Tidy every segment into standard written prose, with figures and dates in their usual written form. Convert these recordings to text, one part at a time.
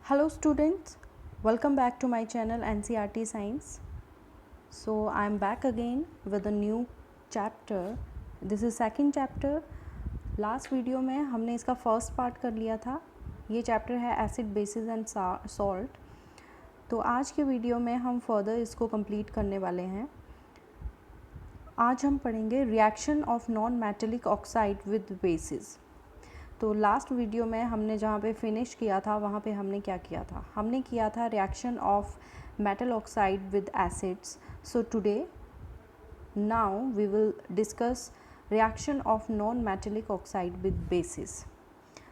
Hello students, welcome back to my channel NCERT Science. So I am back again with a new chapter. This is second chapter. Last video में हमने इसका first part कर लिया था. ये chapter है acid basis and salt. तो आज के वीडियो में हम फर्दर इसको कंप्लीट करने वाले हैं. आज हम पढ़ेंगे reaction of non metallic oxide with basis. तो लास्ट वीडियो में हमने जहाँ पे फिनिश किया था वहाँ पे हमने क्या किया था, हमने किया था reaction of metal oxide with acids. So today now we will discuss reaction of non-metallic oxide with bases.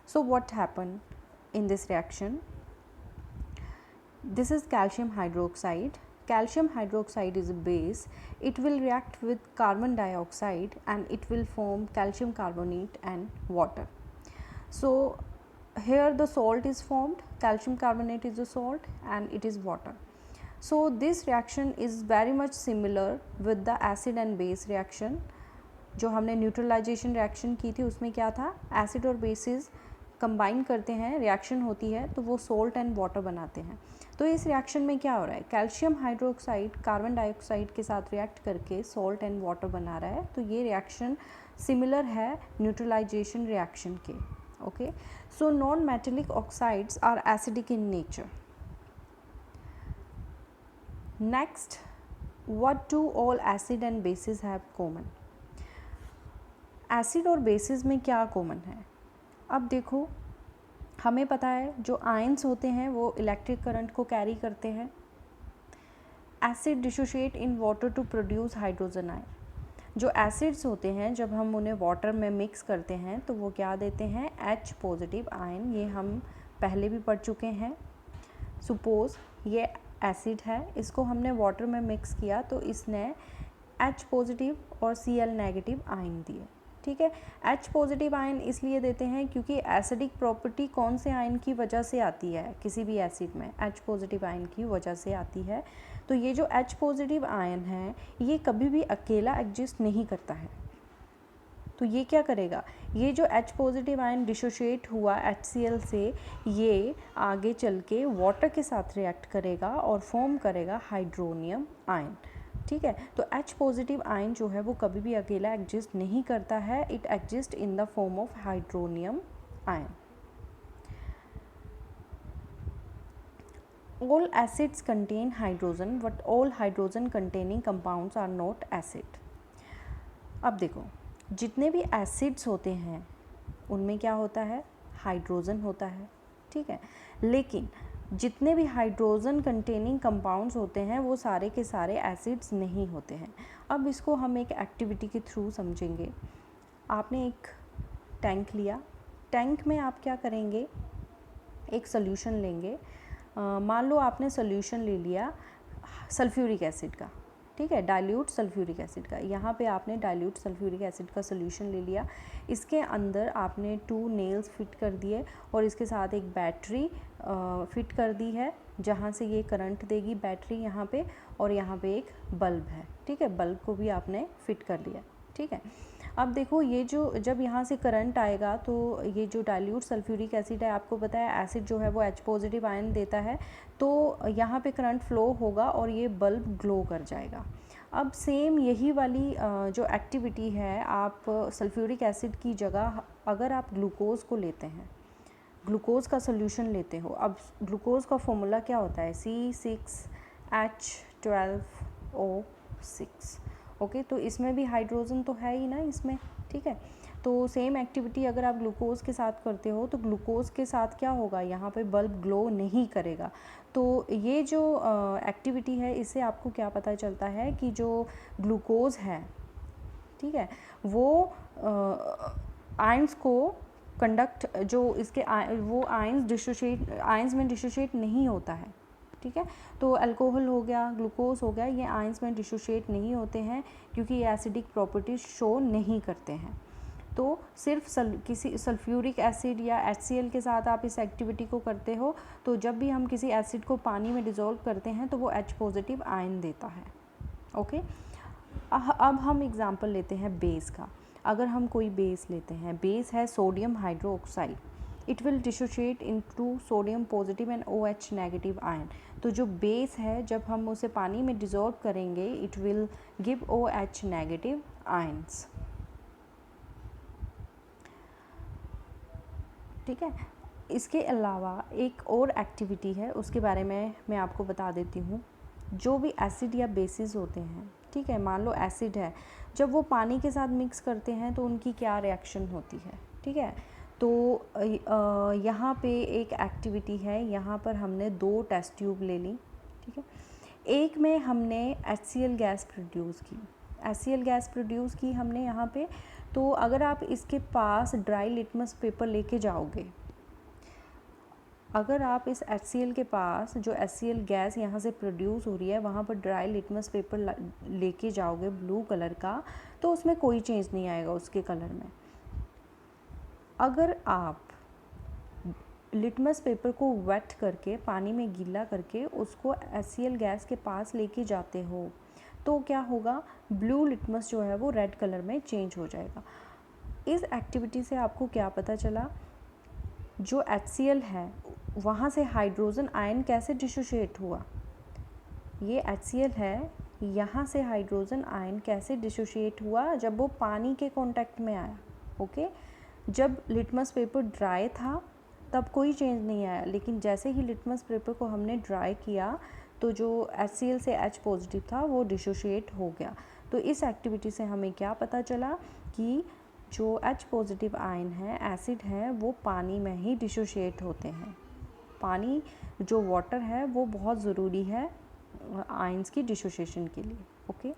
So what happened in this reaction? This is calcium hydroxide. Calcium hydroxide is a base. It will react with carbon dioxide and it will form calcium carbonate and water. So here the salt is formed, calcium carbonate is a salt and it is water. So this reaction is very much similar with the acid and base reaction. जो हमने neutralisation reaction की थी उसमें क्या था, acid और basis combine करते हैं, रिएक्शन होती है तो वो सोल्ट एंड वाटर बनाते हैं. तो इस रिएक्शन में क्या हो रहा है, कैल्शियम हाइड्रोक्साइड कार्बन डाइऑक्साइड के साथ रिएक्ट करके सोल्ट एंड वाटर बना रहा है. तो ये रिएक्शन सिमिलर है न्यूट्रलाइजेशन रिएक्शन के. Okay, so non metallic oxides are acidic in nature. Next, what do all acid and bases have common. Acid और बेसिस में क्या कॉमन है. अब देखो, हमें पता है जो आयंस होते हैं वो इलेक्ट्रिक करंट को कैरी करते हैं. Acid dissociate in water to produce hydrogen ion. जो एसिड्स होते हैं जब हम उन्हें वाटर में मिक्स करते हैं तो वो क्या देते हैं, H पॉजिटिव आयन. ये हम पहले भी पढ़ चुके हैं. सपोज ये एसिड है, इसको हमने वाटर में मिक्स किया तो इसने H पॉजिटिव और Cl नेगेटिव आयन दिए. ठीक है, H पॉजिटिव आयन इसलिए देते हैं क्योंकि एसिडिक प्रॉपर्टी कौन से आयन की वजह से आती है, किसी भी एसिड में H पॉजिटिव आयन की वजह से आती है. तो ये जो H पॉजिटिव आयन है ये कभी भी अकेला एग्जिस्ट नहीं करता है. तो ये क्या करेगा, ये जो H पॉजिटिव आयन डिसोशिएट हुआ HCl से, ये आगे चल के वाटर के साथ रिएक्ट करेगा और फॉर्म करेगा हाइड्रोनियम आयन. ठीक है, तो H पॉजिटिव आयन जो है वो कभी भी अकेला एग्जिस्ट नहीं करता है. It exist in the form of hydronium ion. All acids contain hydrogen but all hydrogen containing compounds are not acid. अब देखो, जितने भी एसिड्स होते हैं उनमें क्या होता है, हाइड्रोजन होता है. ठीक है, लेकिन जितने भी हाइड्रोजन कंटेनिंग कंपाउंड्स होते हैं वो सारे के सारे एसिड्स नहीं होते हैं. अब इसको हम एक एक्टिविटी के थ्रू समझेंगे. आपने एक टैंक लिया, टैंक में आप क्या करेंगे, एक सोल्यूशन लेंगे. मान लो आपने सोल्यूशन ले लिया सल्फ्यूरिक एसिड का. ठीक है, डाइल्यूट सल्फ्यूरिक एसिड का. यहाँ पे आपने डाइल्यूट सल्फ्यूरिक एसिड का सोल्यूशन ले लिया. इसके अंदर आपने 2 नेल्स फिट कर दिए और इसके साथ एक बैटरी फिट कर दी है जहाँ से ये करंट देगी बैटरी यहाँ पे, और यहाँ पे एक बल्ब है. ठीक है, बल्ब को भी आपने फिट कर लिया. ठीक है, अब देखो ये जो जब यहाँ से करंट आएगा तो ये जो डाइल्यूट सल्फ्यूरिक एसिड है, आपको पता है एसिड जो है वो H पॉजिटिव आयन देता है, तो यहाँ पे करंट फ्लो होगा और ये बल्ब ग्लो कर जाएगा. अब सेम यही वाली जो एक्टिविटी है, आप सल्फ्यूरिक एसिड की जगह अगर आप ग्लूकोज को लेते हैं, ग्लूकोज का सोल्यूशन लेते हो. अब ग्लूकोज का फॉर्मूला क्या होता है, C6H12O6. ओके, तो इसमें भी हाइड्रोजन तो है ही ना इसमें. ठीक है, तो सेम एक्टिविटी अगर आप ग्लूकोज के साथ करते हो तो ग्लूकोज के साथ क्या होगा, यहाँ पे बल्ब ग्लो नहीं करेगा. तो ये जो एक्टिविटी है इससे आपको क्या पता चलता है कि जो ग्लूकोज है, ठीक है, वो आयंस को कंडक्ट, जो इसके वो आयंस में डिसोशिएट नहीं होता है. ठीक है, तो अल्कोहल हो गया, ग्लूकोज हो गया, ये आयंस में डिसोशिएट नहीं होते हैं क्योंकि ये एसिडिक प्रॉपर्टीज शो नहीं करते हैं. तो सिर्फ किसी सल्फ्यूरिक एसिड या HCl के साथ आप इस एक्टिविटी को करते हो, तो जब भी हम किसी एसिड को पानी में डिज़ोल्व करते हैं तो वो H पॉजिटिव आयन देता है. ओके, अब हम एग्जांपल लेते हैं बेस का. अगर हम कोई बेस लेते हैं, बेस है sodium hydroxide. It will dissociate into sodium positive and OH negative ion. तो जो बेस है जब हम उसे पानी में डिज़ोल्व करेंगे it will give OH negative ions. ठीक है, इसके अलावा एक और एक्टिविटी है, उसके बारे में मैं आपको बता देती हूँ। जो भी एसिड या बेसिस होते हैं, ठीक है, मान लो एसिड है, जब वो पानी के साथ मिक्स करते हैं तो उनकी क्या रिएक्शन होती है। ठीक है, तो यहाँ पे एक एक्टिविटी है, यहाँ पर हमने 2 टेस्ट ट्यूब ले ली। ठीक है, एक में हमने HCl गैस प्रोड्यूस की, HCl गैस प्रोड्यूस की हमने यहाँ पे। तो अगर आप इसके पास ड्राई लिटमस पेपर लेके जाओगे, अगर आप इस HCl के पास जो HCl गैस यहाँ से प्रोड्यूस हो रही है वहाँ पर ड्राई लिटमस पेपर लेके जाओगे ब्लू कलर का, तो उसमें कोई चेंज नहीं आएगा उसके कलर में। अगर आप लिटमस पेपर को वेट करके पानी में गीला करके उसको HCl गैस के पास लेके जाते हो तो क्या होगा, ब्लू लिटमस जो है वो रेड कलर में चेंज हो जाएगा। इस एक्टिविटी से आपको क्या पता चला, जो HCl है वहाँ से हाइड्रोजन आयन कैसे डिसोशिएट हुआ। ये HCl है, यहाँ से हाइड्रोजन आयन कैसे डिसोशिएट हुआ, जब वो पानी के कांटेक्ट में आया। ओके, जब लिटमस पेपर ड्राई था तब कोई चेंज नहीं आया, लेकिन जैसे ही लिटमस पेपर को हमने ड्राई किया तो जो HCl से H पॉजिटिव था वो डिसोशिएट हो गया। तो इस एक्टिविटी से हमें क्या पता चला कि जो H पॉजिटिव आयन है, एसिड है, वो पानी में ही डिसोशिएट होते हैं। पानी जो वाटर है वो बहुत ज़रूरी है आयंस की डिसोशिएशन के लिए। ओके,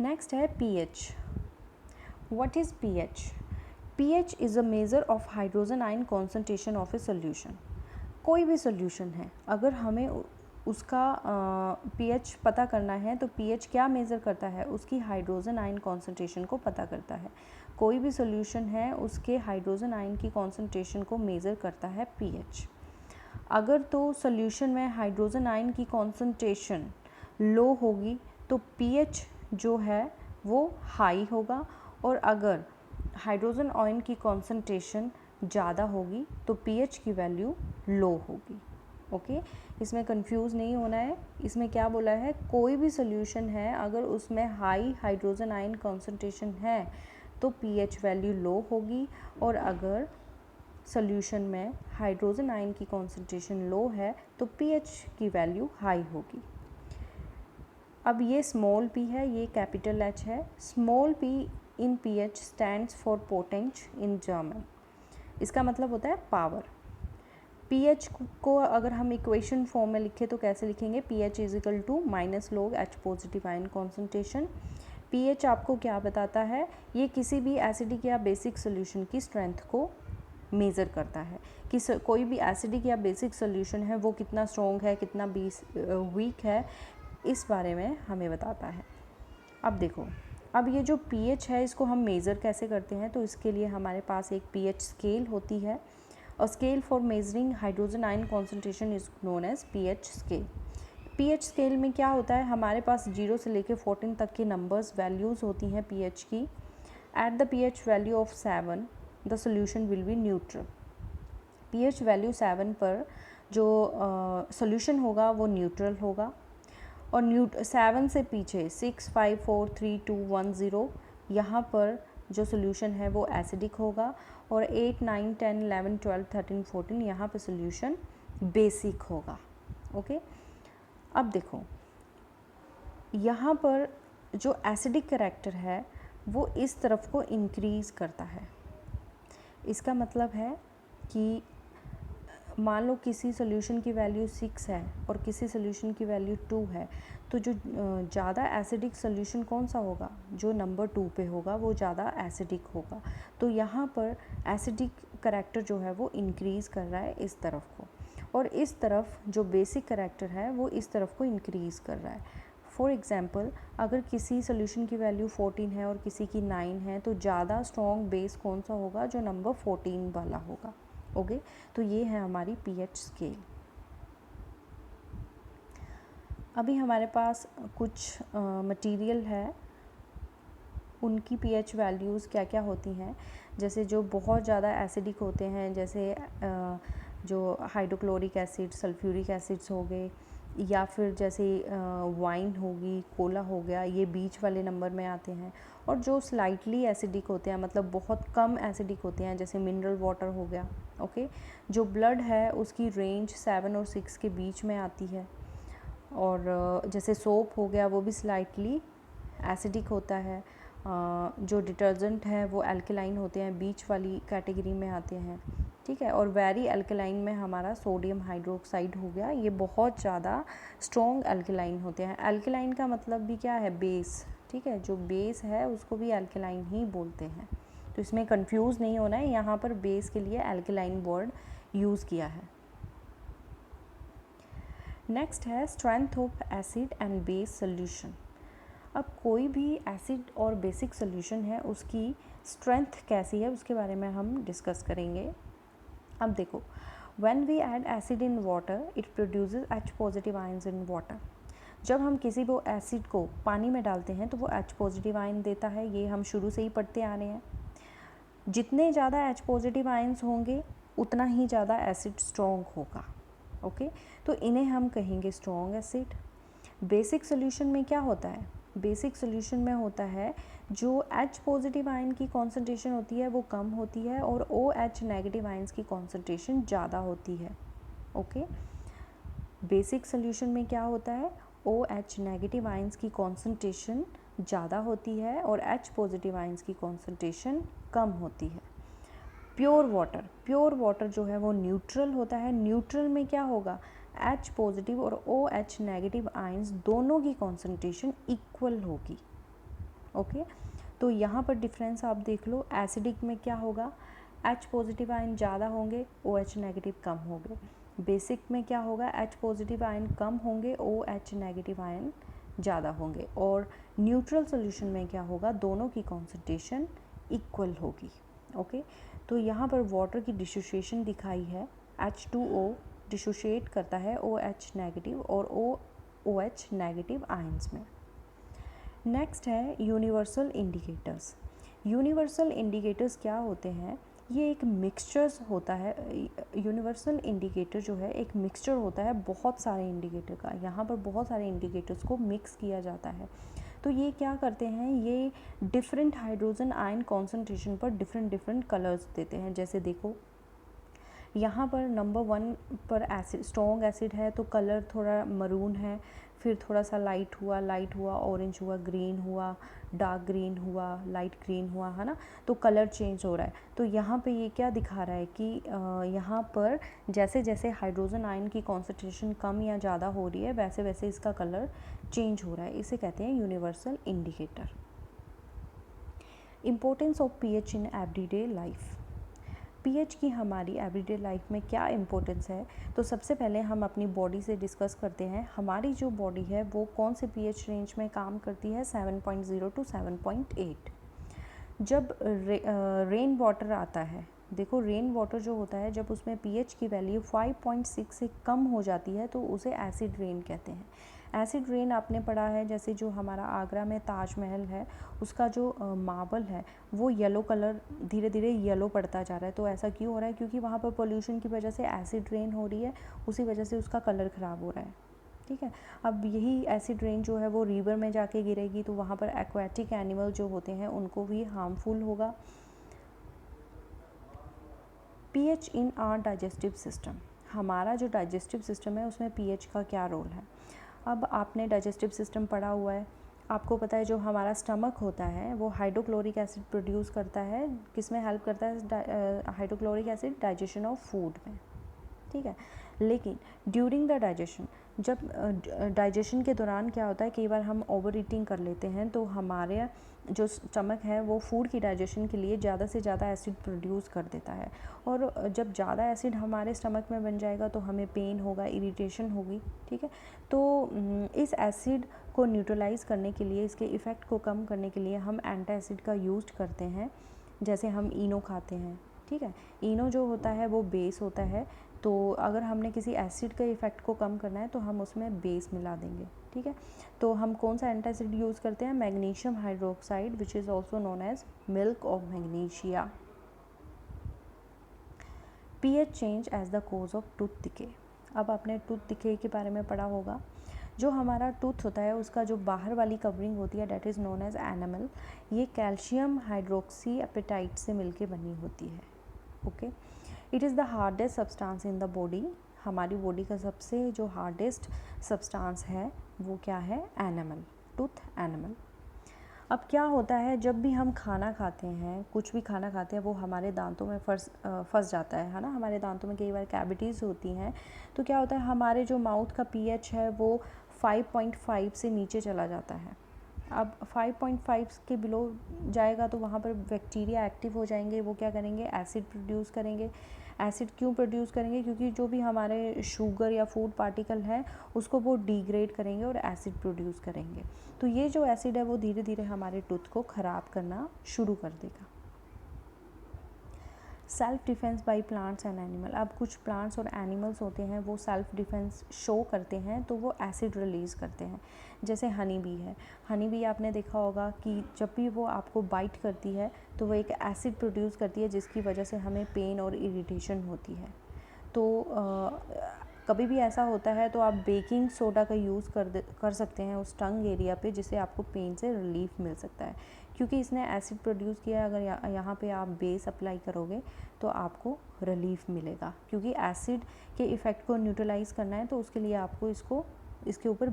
नेक्स्ट है pH। What is pH? pH is a measure of hydrogen ion concentration of a solution. कोई भी सोल्यूशन है, अगर हमें उसका pH पता करना है तो pH क्या मेज़र करता है, उसकी हाइड्रोजन आयन कॉन्सेंट्रेशन को पता करता है। कोई भी सोल्यूशन है उसके हाइड्रोजन आयन की कॉन्सेंट्रेशन को मेज़र करता है pH। अगर तो सोल्यूशन में हाइड्रोजन आयन की कॉन्सेंट्रेशन लो होगी तो pH जो है वो हाई होगा, और अगर हाइड्रोजन आयन की कॉन्सेंट्रेशन ज़्यादा होगी तो pH की वैल्यू लो होगी। ओके, इसमें कंफ्यूज नहीं होना है। इसमें क्या बोला है, कोई भी सोल्यूशन है अगर उसमें हाई हाइड्रोजन आयन कॉन्सेंट्रेशन है तो pH वैल्यू लो होगी, और अगर सोल्यूशन में हाइड्रोजन आयन की कॉन्सेंट्रेशन लो है तो pH की वैल्यू हाई होगी। अब ये स्मॉल p है, ये कैपिटल H है। Small p in pH stands for potenz in German. इसका मतलब होता है पावर। pH को अगर हम इक्वेशन फॉर्म में लिखें तो कैसे लिखेंगे, pH is equal to -log H positive ion concentration. pH आपको क्या बताता है, ये किसी भी एसिडिक या बेसिक सोल्यूशन की स्ट्रेंथ को मेज़र करता है कि कोई भी एसिडिक या बेसिक सोल्यूशन है वो कितना स्ट्रॉन्ग है, कितना वीक है, इस बारे में हमें बताता है। अब देखो, अब ये जो pH है इसको हम मेज़र कैसे करते हैं, तो इसके लिए हमारे पास एक pH स्केल होती है। और scale for measuring hydrogen ion concentration is known as pH scale. pH scale में क्या होता है, हमारे पास 0 से लेकर 14 तक के नंबर्स वैल्यूज़ होती हैं pH की। At the pH value of 7 the solution will be neutral. pH value 7 पर जो सोल्यूशन होगा वो न्यूट्रल होगा, और 7 से पीछे 6, 5, 4, 3, 2, 1, 0 यहाँ पर जो सोल्यूशन है वो एसिडिक होगा, और 8, 9, 10, 11, 12, 13, 14 यहाँ पर सोल्यूशन बेसिक होगा। ओके, अब देखो यहाँ पर जो एसिडिक कैरेक्टर है वो इस तरफ को इंक्रीज़ करता है। इसका मतलब है कि मान लो किसी सोल्यूशन की वैल्यू 6 है और किसी सोल्यूशन की वैल्यू 2 है, तो जो ज़्यादा एसिडिक सोल्यूशन कौन सा होगा, जो नंबर 2 पे होगा वो ज़्यादा एसिडिक होगा। तो यहाँ पर एसिडिक करैक्टर जो है वो इंक्रीज़ कर रहा है इस तरफ को, और इस तरफ जो बेसिक करैक्टर है वो इस तरफ को इंक्रीज़ कर रहा है। फॉर एग्ज़ाम्पल, अगर किसी सोल्यूशन की वैल्यू 14 है और किसी की 9 है तो ज़्यादा स्ट्रॉन्ग बेस कौन सा होगा, जो नंबर 14 वाला होगा। ओके, तो ये है हमारी pH स्केल। अभी हमारे पास कुछ मटेरियल है, उनकी pH वैल्यूज़ क्या क्या होती हैं। जैसे जो बहुत ज़्यादा एसिडिक होते हैं, जैसे जो हाइड्रोक्लोरिक एसिड, सल्फ्यूरिक एसिड्स हो गए, या फिर जैसे वाइन होगी, कोला हो गया, ये बीच वाले नंबर में आते हैं। और जो स्लाइटली एसिडिक होते हैं, मतलब बहुत कम एसिडिक होते हैं, जैसे मिनरल वाटर हो गया, ओके, जो ब्लड है उसकी रेंज 7 और 6 के बीच में आती है। और जैसे सोप हो गया, वो भी स्लाइटली एसिडिक होता है। जो डिटर्जेंट है वो एल्कलाइन होते हैं, बीच वाली कैटेगरी में आते हैं, ठीक है। और वेरी एल्कलाइन में हमारा सोडियम हाइड्रोक्साइड हो गया, ये बहुत ज़्यादा स्ट्रॉन्ग एल्कलाइन होते हैं। एल्कलाइन का मतलब भी क्या है, बेस, ठीक है, जो बेस है उसको भी एल्कलाइन ही बोलते हैं। तो इसमें कंफ्यूज नहीं होना है, यहाँ पर बेस के लिए एल्कलाइन वर्ड यूज़ किया है। नेक्स्ट है strength of acid and base solution. अब कोई भी एसिड और बेसिक सोल्यूशन है, उसकी स्ट्रेंथ कैसी है उसके बारे में हम डिस्कस करेंगे। अब देखो, when we add acid in water it produces H positive ions in water. जब हम किसी वो एसिड को पानी में डालते हैं तो वो H पॉजिटिव आयन देता है, ये हम शुरू से ही पढ़ते आ रहे हैं। जितने ज़्यादा H पॉजिटिव आयंस होंगे उतना ही ज़्यादा एसिड स्ट्रॉन्ग होगा, ओके। तो इन्हें हम कहेंगे स्ट्रॉन्ग एसिड। बेसिक सोल्यूशन में क्या होता है, बेसिक सोल्यूशन में होता है जो H पॉजिटिव आयन की कॉन्सेंट्रेशन होती है वो कम होती है और OH नेगेटिव आयंस की कॉन्सेंट्रेशन ज़्यादा होती है, ओके। बेसिक सोल्यूशन में क्या होता है, OH नेगेटिव आयंस की कॉन्सेंट्रेशन ज़्यादा होती है और H पॉजिटिव आयंस की कॉन्सेंट्रेशन कम होती है। प्योर वाटर जो है वो न्यूट्रल होता है। न्यूट्रल में क्या होगा, H पॉजिटिव और OH नेगेटिव आयंस दोनों की कॉन्सेंट्रेशन इक्वल होगी, ओके। तो यहाँ पर डिफरेंस आप देख लो, एसिडिक में क्या होगा, H पॉजिटिव आयन ज़्यादा होंगे, OH नेगेटिव कम होंगे। बेसिक में क्या होगा, H पॉजिटिव आयन कम होंगे, OH नेगेटिव आयन ज़्यादा होंगे। और न्यूट्रल सोल्यूशन में क्या होगा, दोनों की कॉन्सेंट्रेशन इक्वल होगी, ओके। तो यहाँ पर वाटर की डिसोसिएशन दिखाई है, H2O डिसोशिएट करता है OH नेगेटिव और OH नेगेटिव आयंस में। नेक्स्ट है यूनिवर्सल इंडिकेटर्स। यूनिवर्सल इंडिकेटर्स क्या होते हैं, ये एक मिक्सचर्स होता है। यूनिवर्सल इंडिकेटर जो है एक मिक्सचर होता है बहुत सारे इंडिकेटर का। यहाँ पर बहुत सारे इंडिकेटर्स को मिक्स किया जाता है। तो ये क्या करते हैं, ये डिफरेंट हाइड्रोजन आयन कॉन्सेंट्रेशन पर डिफरेंट कलर्स देते हैं। जैसे देखो, यहाँ पर नंबर 1 पर एसिड, स्ट्रॉन्ग एसिड है तो कलर थोड़ा मरून है, फिर थोड़ा सा लाइट हुआ, ऑरेंज हुआ, ग्रीन हुआ, डार्क ग्रीन हुआ, लाइट ग्रीन हुआ, है ना। तो कलर चेंज हो रहा है। तो यहाँ पे ये क्या दिखा रहा है कि यहाँ पर जैसे जैसे हाइड्रोजन आयन की कॉन्सेंट्रेशन कम या ज़्यादा हो रही है वैसे वैसे इसका कलर चेंज हो रहा है। इसे कहते हैं universal indicator. Importance of pH in everyday life. pH की हमारी एवरीडे लाइफ में क्या इम्पोर्टेंस है, तो सबसे पहले हम अपनी बॉडी से डिस्कस करते हैं। हमारी जो बॉडी है वो कौन से pH रेंज में काम करती है, 7.0 टू 7.8। जब रेन वाटर आता है, देखो रेन वाटर जो होता है जब उसमें pH की वैल्यू 5.6 से कम हो जाती है तो उसे एसिड रेन कहते हैं। एसिड रेन आपने पढ़ा है, जैसे जो हमारा आगरा में ताजमहल है उसका जो मार्बल है वो येलो कलर धीरे धीरे येलो पड़ता जा रहा है। तो ऐसा क्यों हो रहा है, क्योंकि वहाँ पर पोल्यूशन की वजह से एसिड रेन हो रही है, उसी वजह से उसका कलर ख़राब हो रहा है, ठीक है। अब यही एसिड रेन जो है वो रिवर में जाके गिरेगी तो वहाँ पर एक्वाटिक एनिमल जो होते हैं उनको भी हार्मफुल होगा। pH in are digestive system. हमारा जो डाइजेस्टिव सिस्टम है उसमें pH का क्या रोल है। अब आपने डाइजेस्टिव सिस्टम पढ़ा हुआ है, आपको पता है जो हमारा स्टमक होता है वो हाइड्रोक्लोरिक एसिड प्रोड्यूस करता है। किस में हेल्प करता है, hydrochloric acid digestion of food में, ठीक है। लेकिन ड्यूरिंग द डाइजेशन, जब डाइजेशन के दौरान क्या होता है, कई बार हम ओवर ईटिंग कर लेते हैं तो हमारे जो स्टमक है वो फूड की डाइजेशन के लिए ज़्यादा से ज़्यादा एसिड प्रोड्यूस कर देता है। और जब ज़्यादा एसिड हमारे स्टमक में बन जाएगा तो हमें पेन होगा, इरिटेशन होगी, ठीक है। तो इस एसिड को न्यूट्रलाइज़ करने के लिए, इसके इफ़ेक्ट को कम करने के लिए हम एंटा एसिड का यूज़ करते हैं। जैसे हम इनो खाते हैं, ठीक है। इनो जो होता है वो बेस होता है, तो अगर हमने किसी एसिड के इफ़ेक्ट को कम करना है तो हम उसमें बेस मिला देंगे, ठीक है। तो हम कौन सा एंटासिड यूज़ करते हैं, magnesium hydroxide which is also known as milk of magnesia. pH change as the cause of tooth decay. अब आपने टूथ डिके के बारे में पढ़ा होगा। जो हमारा टूथ होता है उसका जो बाहर वाली कवरिंग होती है that is known as enamel, ये कैल्शियम हाइड्रोक्सी एपेटाइट से मिलके बनी होती है। Okay, it is the hardest substance in the body. हमारी बॉडी का सबसे जो हार्डेस्ट सब्सटेंस है वो क्या है? Enamel, tooth enamel. अब क्या होता है, जब भी हम खाना खाते हैं, कुछ भी खाना खाते हैं, वो हमारे दांतों में फंस जाता है ना। हमारे दांतों में कई बार कैविटीज़ होती हैं, तो क्या होता है, हमारे जो माउथ का पीएच है वो 5.5 से नीचे चला जाता है। अब 5.5 के बिलो जाएगा तो वहाँ पर बैक्टीरिया एक्टिव हो जाएंगे, वो क्या करेंगे? एसिड प्रोड्यूस करेंगे। एसिड क्यों प्रोड्यूस करेंगे? क्योंकि जो भी हमारे शुगर या फूड पार्टिकल है उसको वो डिग्रेड करेंगे और एसिड प्रोड्यूस करेंगे। तो ये जो एसिड है वो धीरे धीरे हमारे टूथ को ख़राब करना शुरू कर देगा। Self defence by plants and animal. अब कुछ प्लांट्स और एनिमल्स होते हैं वो सेल्फ डिफेंस शो करते हैं, तो वो एसिड रिलीज़ करते हैं। जैसे हनी बी है। हनी बी आपने देखा होगा कि जब भी वो आपको बाइट करती है तो वो एक एसिड प्रोड्यूस करती है जिसकी वजह से हमें पेन और इरिटेशन होती है। तो कभी भी ऐसा होता है तो आप बेकिंग सोडा का यूज़ कर सकते हैं उस टंग एरिया पे, जिससे आपको पेन से रिलीफ मिल सकता है। क्योंकि इसने एसिड प्रोड्यूस किया है, अगर यहाँ पे आप बेस अप्लाई करोगे तो आपको रिलीफ मिलेगा। क्योंकि एसिड के इफ़ेक्ट को न्यूट्रलाइज़ करना है तो उसके लिए आपको इसके ऊपर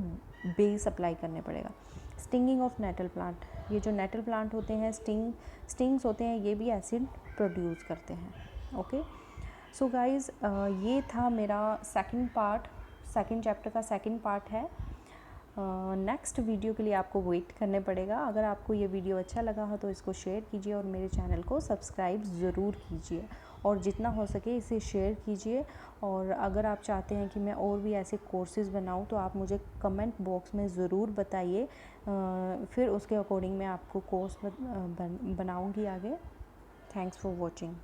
बेस अप्लाई करने पड़ेगा। Stinging of nettle plant. ये जो नेटल प्लांट होते हैं, स्टिंग्स होते हैं, ये भी एसिड प्रोड्यूस करते हैं। ओके, सो गाइज़, ये था मेरा सेकंड चैप्टर का सेकंड पार्ट है। नेक्स्ट वीडियो के लिए आपको वेट करने पड़ेगा। अगर आपको ये वीडियो अच्छा लगा हो तो इसको शेयर कीजिए और मेरे चैनल को सब्सक्राइब ज़रूर कीजिए, और जितना हो सके इसे शेयर कीजिए। और अगर आप चाहते हैं कि मैं और भी ऐसे कोर्सेज़ बनाऊं तो आप मुझे कमेंट बॉक्स में ज़रूर बताइए, फिर उसके अकॉर्डिंग मैं आपको कोर्स बनाऊंगी आगे। Thanks for watching.